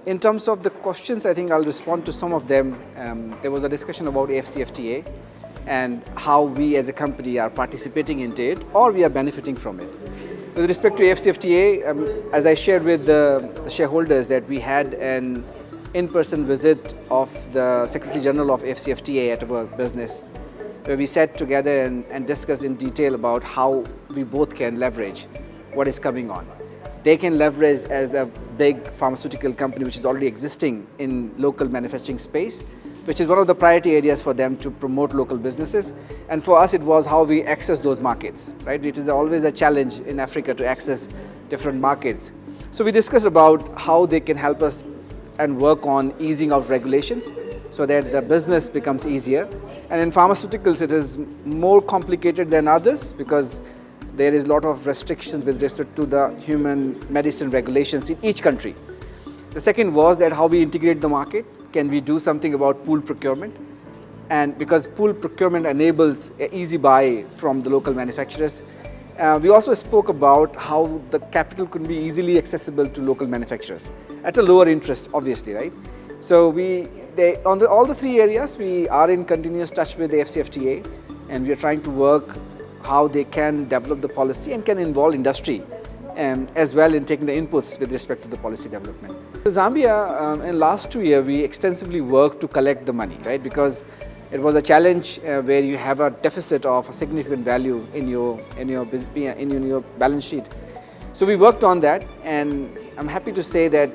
In terms of the questions, I think I'll respond to some of them. There was a discussion about AFCFTA and how we as a company are participating into it or we are benefiting from it. With respect to AFCFTA, as I shared with the shareholders that we had an in-person visit of the Secretary General of AFCFTA at our business, where we sat together and discussed in detail about how we both can leverage what is coming on. They can leverage as a big pharmaceutical company which is already existing in local manufacturing space, which is one of the priority areas for them to promote local businesses. And for us, it was how we access those markets, right? It is always a challenge in Africa to access different markets. So we discussed about how they can help us and work on easing out regulations so that the business becomes easier. And in pharmaceuticals, it is more complicated than others because there is a lot of restrictions with respect to the human medicine regulations in each country. The second was that how we integrate the market. Can we do something about pool procurement? And because pool procurement enables easy buy from the local manufacturers. We also spoke about how the capital could be easily accessible to local manufacturers at a lower interest, obviously, right? So all the three areas, we are in continuous touch with the FCFTA, and we are trying to work how they can develop the policy and can involve industry as well in taking the inputs with respect to the policy development. In Zambia, in last 2 years, we extensively worked to collect the money, right? Because it was a challenge where you have a deficit of a significant value in your balance sheet. So we worked on that, and I'm happy to say that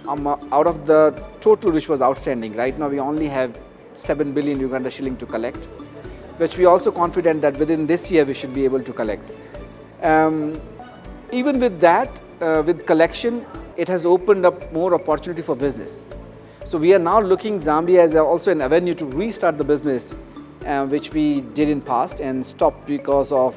out of the total which was outstanding, right now we only have 7 billion Uganda shilling to collect, which we are also confident that within this year we should be able to collect. Even with that, with collection, it has opened up more opportunity for business. So we are now looking Zambia as also an avenue to restart the business, which we did in past and stopped because of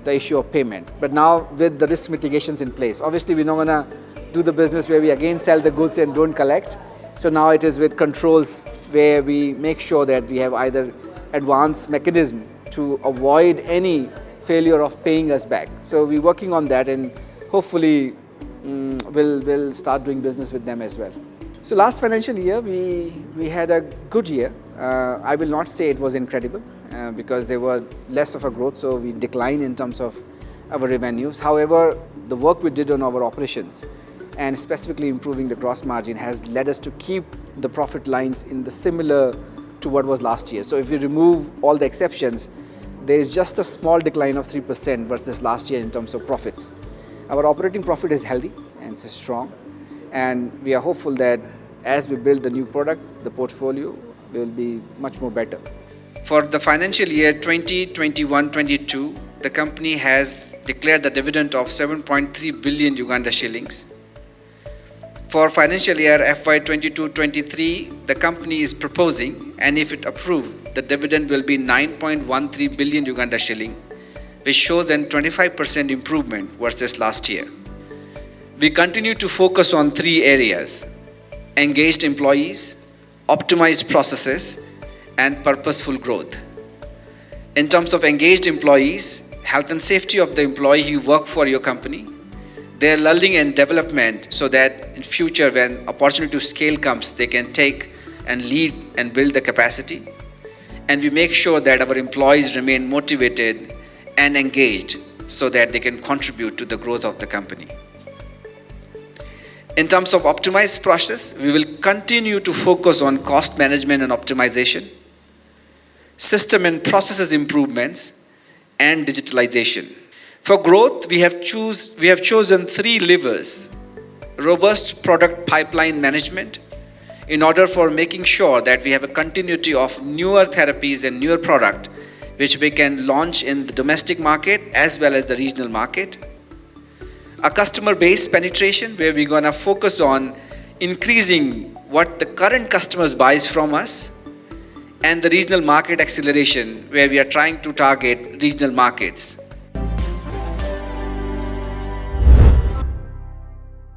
the issue of payment. But now with the risk mitigations in place, obviously we're not gonna do the business where we again sell the goods and don't collect. So now it is with controls where we make sure that we have either advanced mechanism to avoid any failure of paying us back. So we're working on that, and hopefully we'll start doing business with them as well. So last financial year, we had a good year. I will not say it was incredible because there were less of a growth, so we declined in terms of our revenues. However, the work we did on our operations and specifically improving the gross margin has led us to keep the profit lines in the similar to what was last year. So if we remove all the exceptions, there is just a small decline of 3% versus last year in terms of profits. Our operating profit is healthy and it's strong, and we are hopeful that as we build the new product, the portfolio will be much more better. For the financial year 2021-22, the company has declared the dividend of 7.3 billion Uganda shillings. For financial year FY 22-23, the company is proposing, and if it approved, the dividend will be 9.13 billion Uganda shilling, which shows a 25% improvement versus last year. We continue to focus on three areas: engaged employees, optimized processes, and purposeful growth. In terms of engaged employees, health and safety of the employee who work for your company, their learning and development so that in future when opportunity to scale comes, they can take and lead and build the capacity. And we make sure that our employees remain motivated and engaged so that they can contribute to the growth of the company. In terms of optimized process, we will continue to focus on cost management and optimization, system and processes improvements, and digitalization. For growth, we have chosen three levers: robust product pipeline management, in order for making sure that we have a continuity of newer therapies and newer product which we can launch in the domestic market as well as the regional market. A customer base penetration, where we're gonna focus on increasing what the current customers buys from us, and the regional market acceleration, where we are trying to target regional markets.